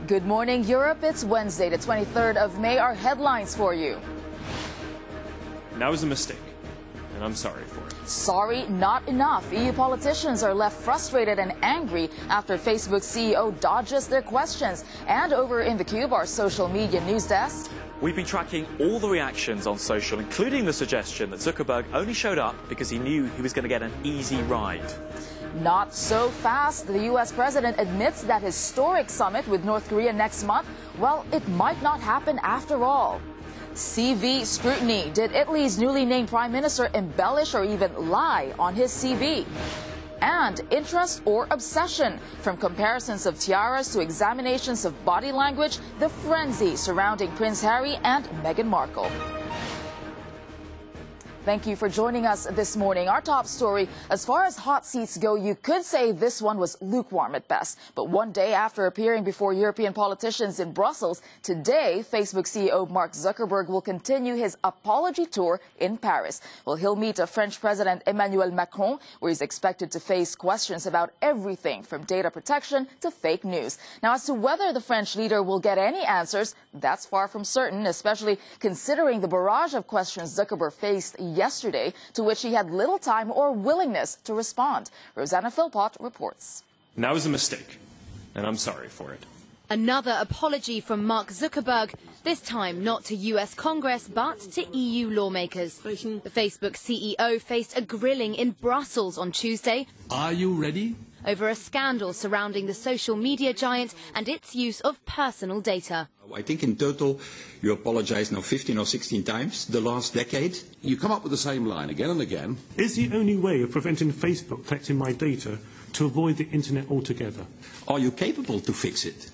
Good morning, Europe. It's Wednesday, the 23rd of May. Our headlines for you. That was a mistake, and I'm sorry for it. Sorry, not enough. EU politicians are left frustrated and angry after Facebook's CEO dodges their questions. And over in the Cube, our social media news desk. We've been tracking all the reactions on social, including the suggestion that Zuckerberg only showed up because he knew he was going to get an easy ride. Not so fast. The U.S. president admits that historic summit with North Korea next month, well, it might not happen after all. CV scrutiny. Did Italy's newly named prime minister embellish or even lie on his CV? And interest or obsession. From comparisons of tiaras to examinations of body language, the frenzy surrounding Prince Harry and Meghan Markle. Thank you for joining us this morning. Our top story, as far as hot seats go, you could say this one was lukewarm at best. But one day after appearing before European politicians in Brussels, today, Facebook CEO Mark Zuckerberg will continue his apology tour in Paris. Well, he'll meet French President Emmanuel Macron, where he's expected to face questions about everything from data protection to fake news. Now, as to whether the French leader will get any answers, that's far from certain, especially considering the barrage of questions Zuckerberg faced yesterday, to which he had little time or willingness to respond. Rosanna Philpott reports. That was a mistake, and I'm sorry for it. Another apology from Mark Zuckerberg, this time not to US Congress but to EU lawmakers. The Facebook CEO faced a grilling in Brussels on Tuesday. Are you ready? Over a scandal surrounding the social media giant and its use of personal data. I think in total you apologized now 15 or 16 times the last decade. You come up with the same line again and again. Is the only way of preventing Facebook collecting my data to avoid the internet altogether? Are you capable to fix it?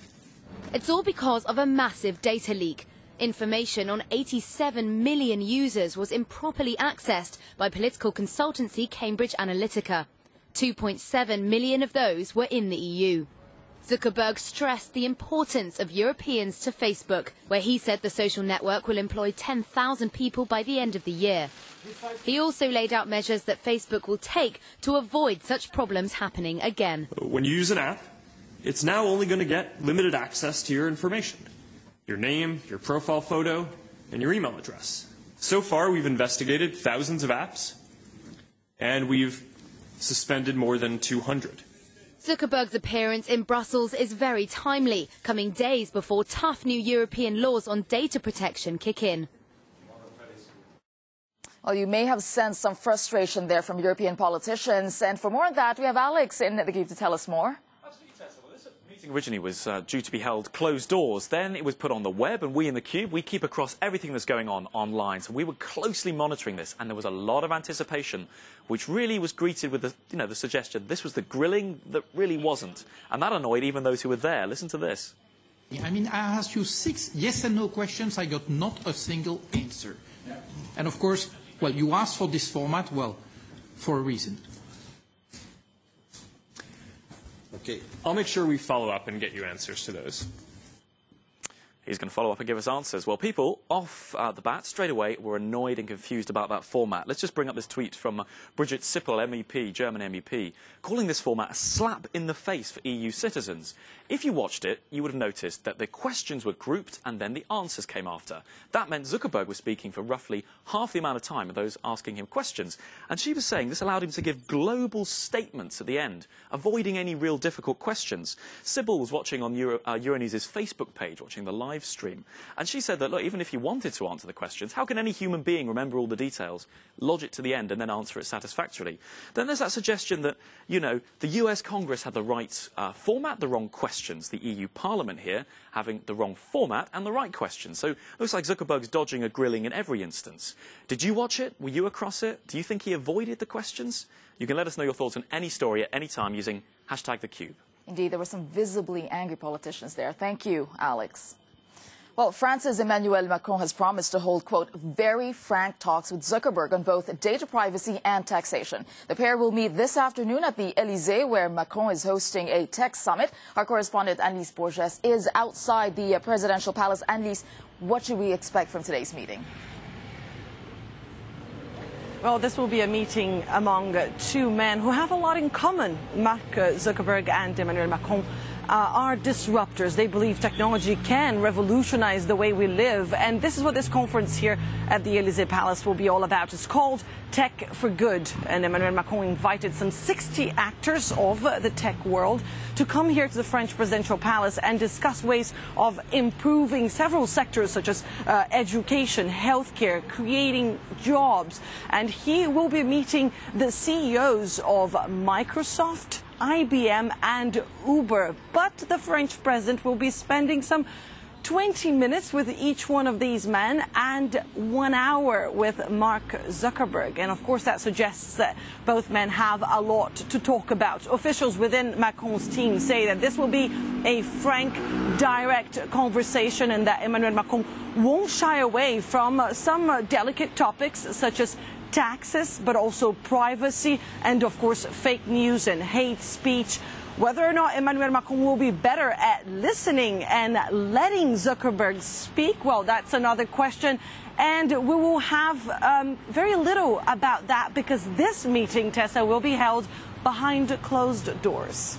It's all because of a massive data leak. Information on 87 million users was improperly accessed by political consultancy Cambridge Analytica. 2.7 million of those were in the EU. Zuckerberg stressed the importance of Europeans to Facebook, where he said the social network will employ 10,000 people by the end of the year. He also laid out measures that Facebook will take to avoid such problems happening again. When you use an app, it's now only going to get limited access to your information. Your name, your profile photo, and your email address. So far, we've investigated thousands of apps, and we've suspended more than 200. Zuckerberg's appearance in Brussels is very timely, coming days before tough new European laws on data protection kick in. Well, you may have sensed some frustration there from European politicians. And for more on that, we have Alex in the Cube to tell us more. Originally was due to be held closed doors. Then it was put on the web, and we in the Cube, we keep across everything that's going on online. So we were closely monitoring this, and there was a lot of anticipation, which really was greeted with the suggestion this was the grilling that really wasn't, and that annoyed even those who were there. Listen to this. I mean, I asked you 6 yes and no questions. I got not a single answer. And of course, well, you asked for this format, well, for a reason. Okay, I'll make sure we follow up and get you answers to those. He's going to follow up and give us answers. Well, people off the bat straight away were annoyed and confused about that format. Let's just bring up this tweet from Brigitte Sippel, MEP, German MEP, calling this format a slap in the face for EU citizens. If you watched it, you would have noticed that the questions were grouped and then the answers came after. That meant Zuckerberg was speaking for roughly half the amount of time of those asking him questions. And she was saying this allowed him to give global statements at the end, avoiding any real difficult questions. Sibyl was watching on Euronews' Facebook page, watching the live stream. And she said that, look, even if you wanted to answer the questions, how can any human being remember all the details, lodge it to the end and then answer it satisfactorily? Then there's that suggestion that, you know, the US Congress had the right format, the wrong questions. The EU Parliament here having the wrong format and the right questions. So it looks like Zuckerberg's dodging a grilling in every instance. Did you watch it? Were you across it? Do you think he avoided the questions? You can let us know your thoughts on any story at any time using #TheCube. Indeed, there were some visibly angry politicians there. Thank you, Alex. Well, France's Emmanuel Macron has promised to hold, quote, very frank talks with Zuckerberg on both data privacy and taxation. The pair will meet this afternoon at the Élysée, where Macron is hosting a tech summit. Our correspondent Annelise Bourges is outside the presidential palace. Annelise, what should we expect from today's meeting? Well, this will be a meeting among two men who have a lot in common, Mark Zuckerberg and Emmanuel Macron. are disruptors. They believe technology can revolutionize the way we live. And this is what this conference here at the Élysée Palace will be all about. It's called Tech for Good. And Emmanuel Macron invited some 60 actors of the tech world to come here to the French presidential palace and discuss ways of improving several sectors such as education, healthcare, creating jobs. And he will be meeting the CEOs of Microsoft, IBM and Uber. But the French president will be spending some 20 minutes with each one of these men and 1 hour with Mark Zuckerberg. And of course that suggests that both men have a lot to talk about. Officials within Macron's team say that this will be a frank, direct conversation and that Emmanuel Macron won't shy away from some delicate topics such as taxes, but also privacy and, of course, fake news and hate speech. Whether or not Emmanuel Macron will be better at listening and letting Zuckerberg speak, well, that's another question. And we will have very little about that because this meeting, Tessa, will be held behind closed doors.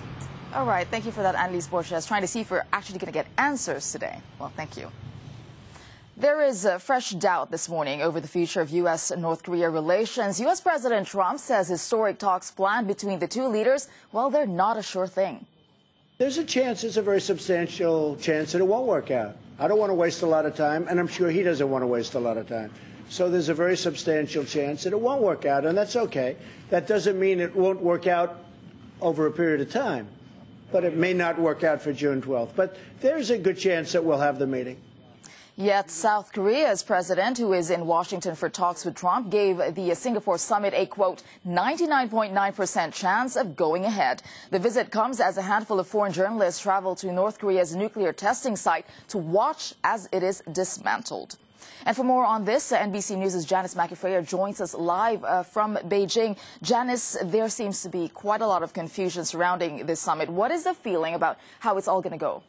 All right. Thank you for that, Annelise Borges. Trying to see if we're actually going to get answers today. Well, thank you. There is fresh doubt this morning over the future of U.S.-North Korea relations. U.S. President Trump says historic talks planned between the two leaders, well, they're not a sure thing. There's a chance, it's a very substantial chance that it won't work out. I don't want to waste a lot of time, and I'm sure he doesn't want to waste a lot of time. So there's a very substantial chance that it won't work out, and that's okay. That doesn't mean it won't work out over a period of time, but it may not work out for June 12th. But there's a good chance that we'll have the meeting. Yet South Korea's president, who is in Washington for talks with Trump, gave the Singapore summit a, quote, 99.9% chance of going ahead. The visit comes as a handful of foreign journalists travel to North Korea's nuclear testing site to watch as it is dismantled. And for more on this, NBC News' Janice McIfreyer joins us live from Beijing. Janice, there seems to be quite a lot of confusion surrounding this summit. What is the feeling about how it's all going to go?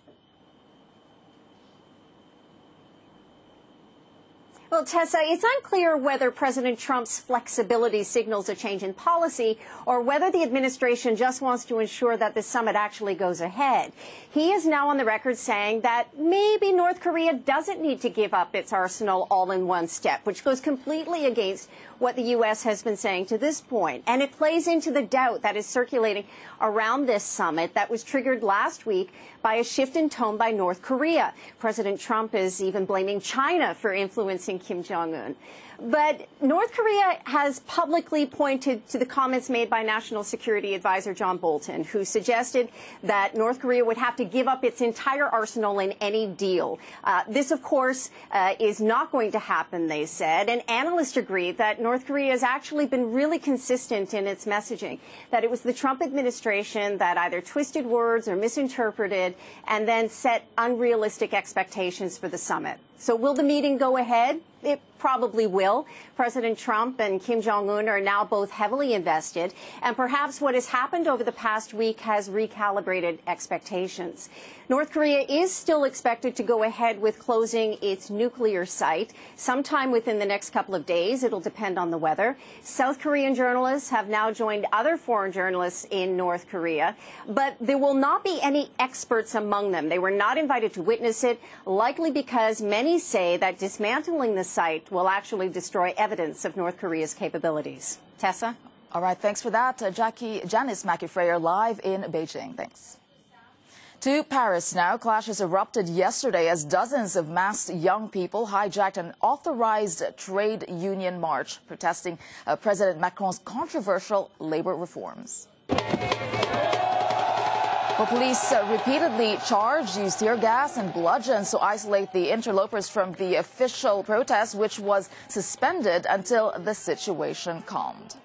Well, Tessa, it's unclear whether President Trump's flexibility signals a change in policy or whether the administration just wants to ensure that the summit actually goes ahead. He is now on the record saying that maybe North Korea doesn't need to give up its arsenal all in one step, which goes completely against what the U.S. has been saying to this point. And it plays into the doubt that is circulating around this summit that was triggered last week by a shift in tone by North Korea. President Trump is even blaming China for influencing Kim Jong-un. But North Korea has publicly pointed to the comments made by National Security Advisor John Bolton, who suggested that North Korea would have to give up its entire arsenal in any deal. This, of course, is not going to happen, they said. And analysts agree that North Korea has actually been really consistent in its messaging, that it was the Trump administration that either twisted words or misinterpreted and then set unrealistic expectations for the summit. So will the meeting go ahead? It probably will. President Trump and Kim Jong-un are now both heavily invested, and perhaps what has happened over the past week has recalibrated expectations. North Korea is still expected to go ahead with closing its nuclear site sometime within the next couple of days. It'll depend on the weather. South Korean journalists have now joined other foreign journalists in North Korea, but there will not be any experts among them. They were not invited to witness it, likely because many say that dismantling the site will actually destroy evidence of North Korea's capabilities. Tessa? All right, thanks for that. Janice McIfreyer live in Beijing. Thanks. To Paris now. Clashes erupted yesterday as dozens of masked young people hijacked an authorized trade union march protesting President Macron's controversial labor reforms. Well, police repeatedly charged, used tear gas and bludgeons to isolate the interlopers from the official protest, which was suspended until the situation calmed.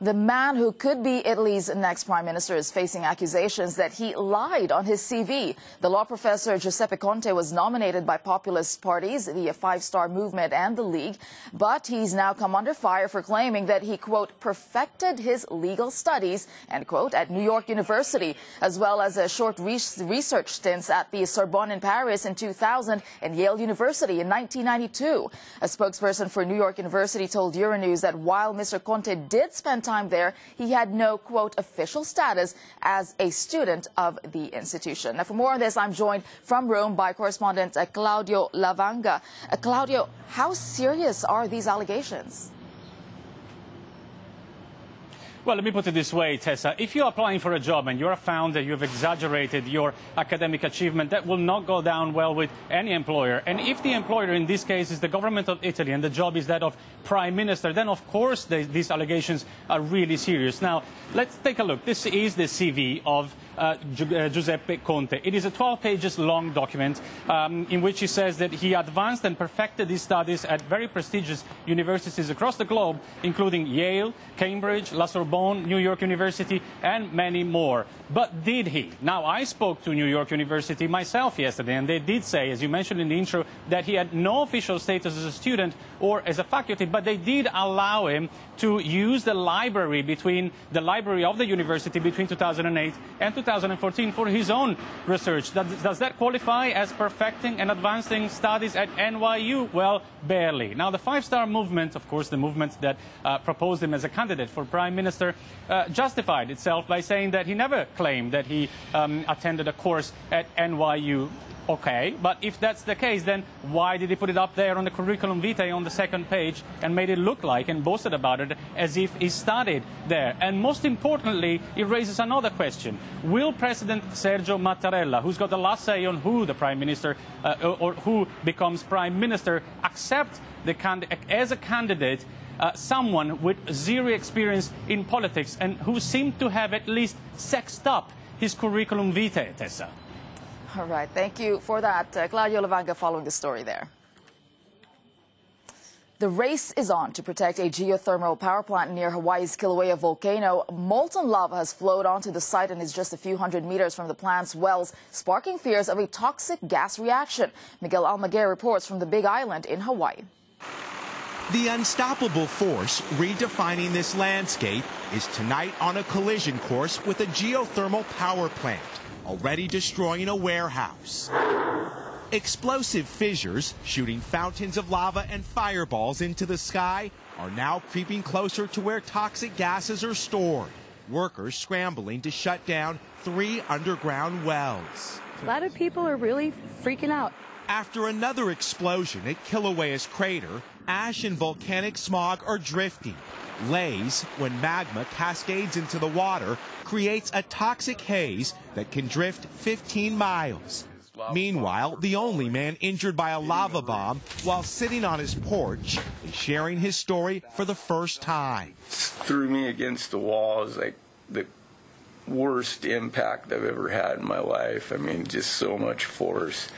The man who could be Italy's next prime minister is facing accusations that he lied on his CV. The law professor Giuseppe Conte was nominated by populist parties, the Five-Star Movement and the League, but he's now come under fire for claiming that he, quote, perfected his legal studies, end quote, at New York University, as well as a short research stints at the Sorbonne in Paris in 2000 and Yale University in 1992. A spokesperson for New York University told Euronews that while Mr. Conte did spend time time there, he had no, quote, official status as a student of the institution. Now, for more on this, I'm joined from Rome by correspondent Claudio Lavanga. Claudio, how serious are these allegations? Well, let me put it this way, Tessa. If you're applying for a job and you're found that you've exaggerated your academic achievement, that will not go down well with any employer. And if the employer in this case is the government of Italy and the job is that of Prime Minister, then of course these allegations are really serious. Now, let's take a look. This is the CV of Giuseppe Conte. It is a 12 pages long document in which he says that he advanced and perfected his studies at very prestigious universities across the globe, including Yale, Cambridge, La Sorbonne, New York University, and many more. But did he? Now, I spoke to New York University myself yesterday, and they did say, as you mentioned in the intro, that he had no official status as a student or as a faculty, but they did allow him to use the library of the university between 2008 and 2014 for his own research. Does that qualify as perfecting and advancing studies at NYU? Well, barely. Now, the Five-Star Movement, of course, the movement that proposed him as a candidate for Prime Minister, justified itself by saying that he never claimed that he attended a course at NYU. Okay, but if that's the case, then why did he put it up there on the curriculum vitae on the second page and made it look like and boasted about it as if he studied there? And most importantly, it raises another question. Will President Sergio Mattarella, who's got the last say on who the Prime Minister or who becomes Prime Minister, accept as a candidate someone with zero experience in politics and who seemed to have at least sexed up his curriculum vitae, Tessa? All right, thank you for that. Claudio Lavanga following the story there. The race is on to protect a geothermal power plant near Hawaii's Kilauea volcano. Molten lava has flowed onto the site and is just a few hundred meters from the plant's wells, sparking fears of a toxic gas reaction. Miguel Almaguer reports from the Big Island in Hawaii. The unstoppable force redefining this landscape is tonight on a collision course with a geothermal power plant, already destroying a warehouse. Explosive fissures, shooting fountains of lava and fireballs into the sky, are now creeping closer to where toxic gases are stored. Workers scrambling to shut down 3 underground wells. A lot of people are really freaking out. After another explosion at Kilauea's crater, ash and volcanic smog are drifting. Lays, when magma cascades into the water, creates a toxic haze that can drift 15 miles. Meanwhile, the only man injured by a lava bomb while sitting on his porch is sharing his story for the first time. Threw me against the wall. It was like the worst impact I've ever had in my life. I mean, just so much force.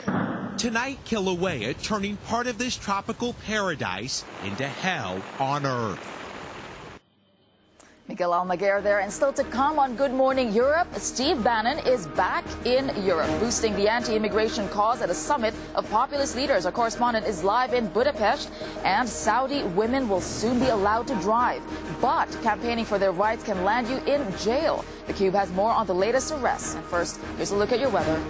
Tonight, Kilauea turning part of this tropical paradise into hell on Earth. Miguel Almaguer there. And still to come on Good Morning Europe, Steve Bannon is back in Europe, boosting the anti-immigration cause at a summit of populist leaders. Our correspondent is live in Budapest, and Saudi women will soon be allowed to drive. But campaigning for their rights can land you in jail. The Cube has more on the latest arrests. And first, here's a look at your weather.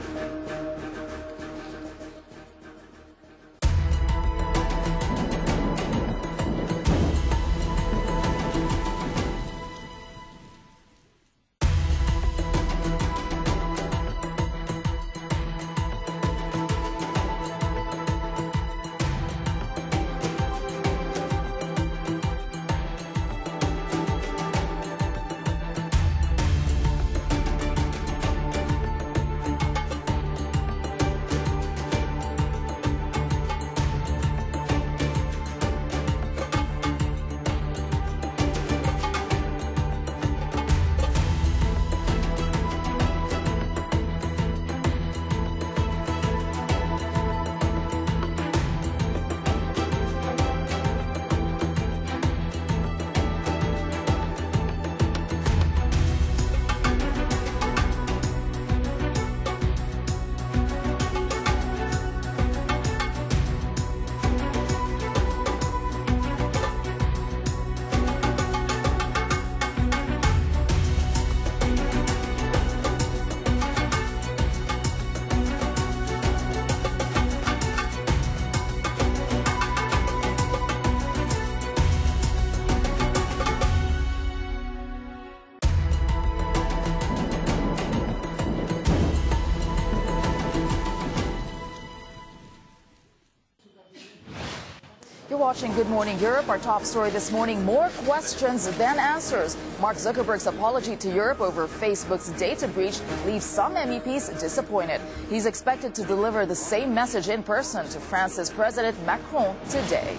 You're watching Good Morning Europe. Our top story this morning, more questions than answers. Mark Zuckerberg's apology to Europe over Facebook's data breach leaves some MEPs disappointed. He's expected to deliver the same message in person to France's President Macron today.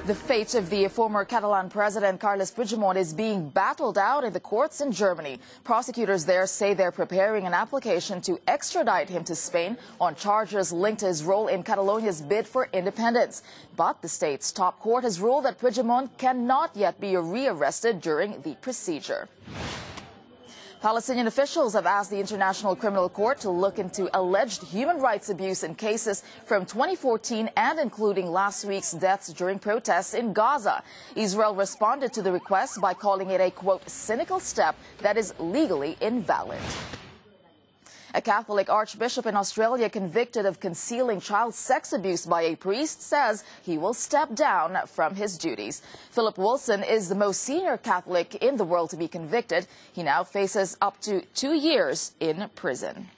The fate of the former Catalan president Carles Puigdemont is being battled out in the courts in Germany. Prosecutors there say they're preparing an application to extradite him to Spain on charges linked to his role in Catalonia's bid for independence. But the state's top court has ruled that Puigdemont cannot yet be rearrested during the procedure. Palestinian officials have asked the International Criminal Court to look into alleged human rights abuse in cases from 2014 and including last week's deaths during protests in Gaza. Israel responded to the request by calling it a, quote, cynical step that is legally invalid. A Catholic archbishop in Australia convicted of concealing child sex abuse by a priest says he will step down from his duties. Philip Wilson is the most senior Catholic in the world to be convicted. He now faces up to 2 years in prison.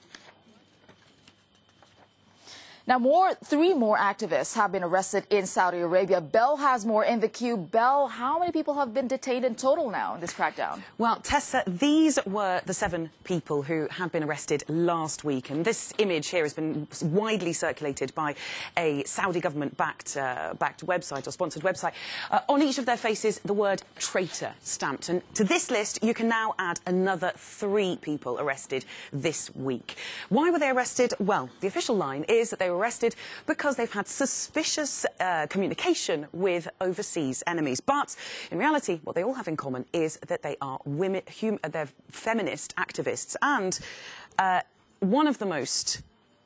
Now, 3 more activists have been arrested in Saudi Arabia. Bell has more in the queue. Bell, how many people have been detained in total now in this crackdown? Well, Tessa, these were the 7 people who had been arrested last week. And this image here has been widely circulated by a Saudi government-backed website or sponsored website. On each of their faces, the word traitor stamped. And to this list, you can now add another 3 people arrested this week. Why were they arrested? Well, the official line is that they were arrested because they've had suspicious communication with overseas enemies. But in reality, what they all have in common is that they are women, they're feminist activists. And one of the most...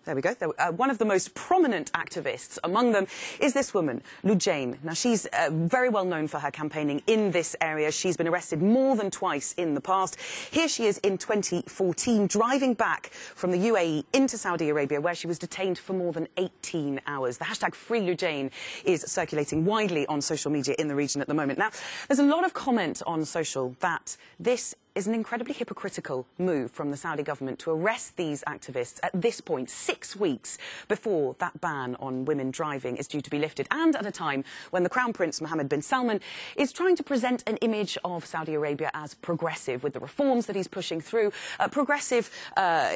There we go. One of the most prominent activists among them is this woman, Lou Jane. Now, she's very well known for her campaigning in this area. She's been arrested more than twice in the past. Here she is in 2014, driving back from the UAE into Saudi Arabia, where she was detained for more than 18 hours. The hashtag #FreeLouJane is circulating widely on social media in the region at the moment. Now, there's a lot of comment on social that this is an incredibly hypocritical move from the Saudi government to arrest these activists at this point, 6 weeks before that ban on women driving is due to be lifted, and at a time when the Crown Prince Mohammed bin Salman is trying to present an image of Saudi Arabia as progressive with the reforms that he's pushing through, progressive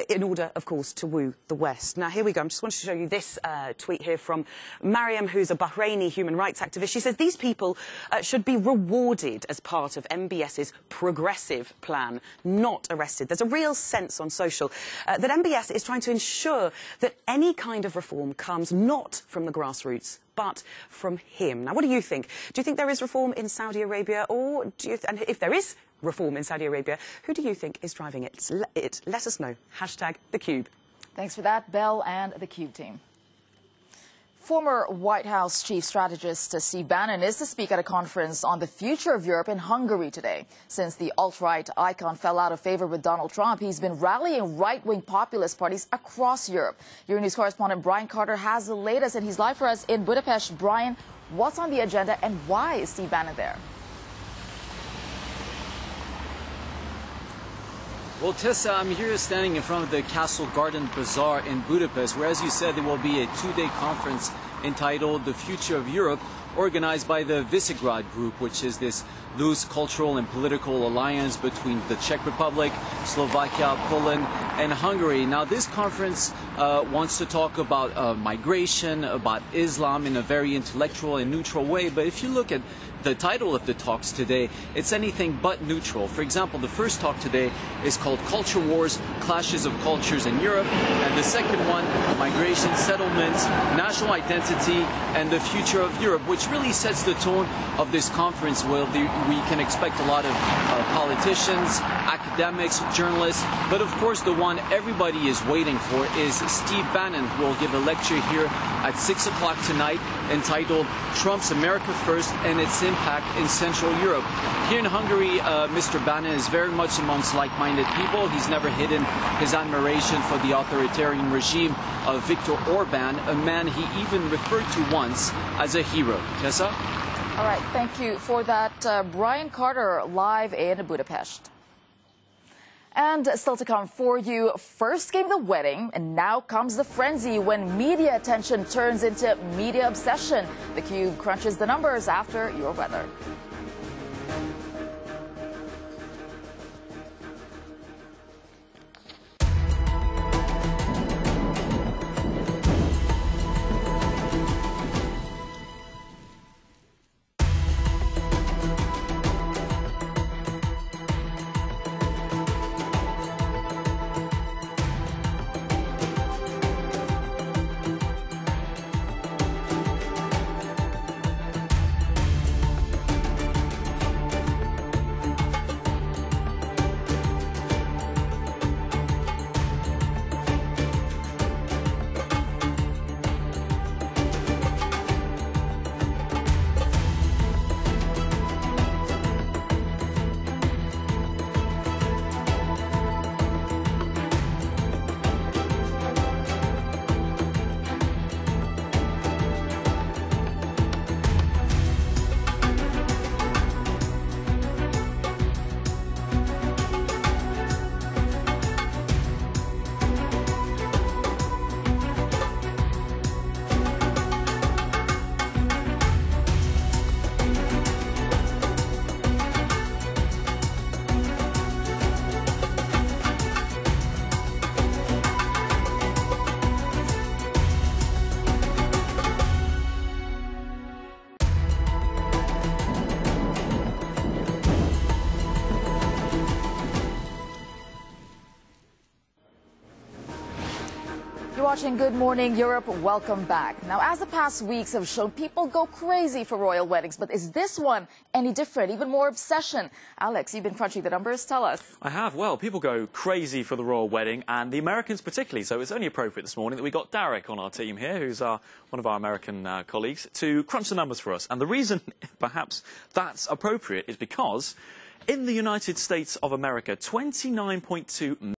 in order, of course, to woo the West. Now, here we go. I just wanted to show you this tweet here from Mariam, who's a Bahraini human rights activist. She says these people should be rewarded as part of MBS's progressive plan, not arrested. There's a real sense on social that MBS is trying to ensure that any kind of reform comes not from the grassroots, but from him. Now, what do you think? Do you think there is reform in Saudi Arabia, or do you and if there is reform in Saudi Arabia, who do you think is driving it? Let us know. #TheCube. Thanks for that, Bell and the Cube team. Former White House chief strategist Steve Bannon is to speak at a conference on the future of Europe in Hungary today. Since the alt-right icon fell out of favor with Donald Trump, he's been rallying right-wing populist parties across Europe. Euronews correspondent Brian Carter has the latest, and he's live for us in Budapest. Brian, what's on the agenda and why is Steve Bannon there? Well, Tessa, I'm here standing in front of the Castle Garden Bazaar in Budapest, where, as you said, there will be a 2-day conference entitled The Future of Europe, organized by the Visegrad Group, which is this loose cultural and political alliance between the Czech Republic, Slovakia, Poland, and Hungary. Now, this conference wants to talk about migration, about Islam in a very intellectual and neutral way. But if you look at the title of the talks today, it's anything but neutral. For example, the first talk today is called Culture Wars, Clashes of Cultures in Europe, and the second one, Migration, Settlements, National Identity, and the Future of Europe, which really sets the tone of this conference. Well, we can expect a lot of politicians, academics, journalists, but of course the one everybody is waiting for is Steve Bannon, who will give a lecture here at 6 o'clock tonight entitled Trump's America First and Its Impact in Central Europe. Here in Hungary, Mr. Bannon is very much amongst like-minded people. He's never hidden his admiration for the authoritarian regime of Viktor Orban, a man he even referred to once as a hero. Tessa? All right, thank you for that. Brian Carter live in Budapest. And still to come for you, first came the wedding, and now comes the frenzy when media attention turns into media obsession. The Cube crunches the numbers after your weather. You're watching Good Morning Europe. Welcome back. Now, as the past weeks have shown, people go crazy for royal weddings. But is this one any different? Even more obsession? Alex, you've been crunching the numbers. Tell us. I have. Well, people go crazy for the royal wedding, and the Americans particularly. So it's only appropriate this morning that we got Derek on our team here, who's one of our American colleagues, to crunch the numbers for us. And the reason perhaps that's appropriate is because in the United States of America, 29.2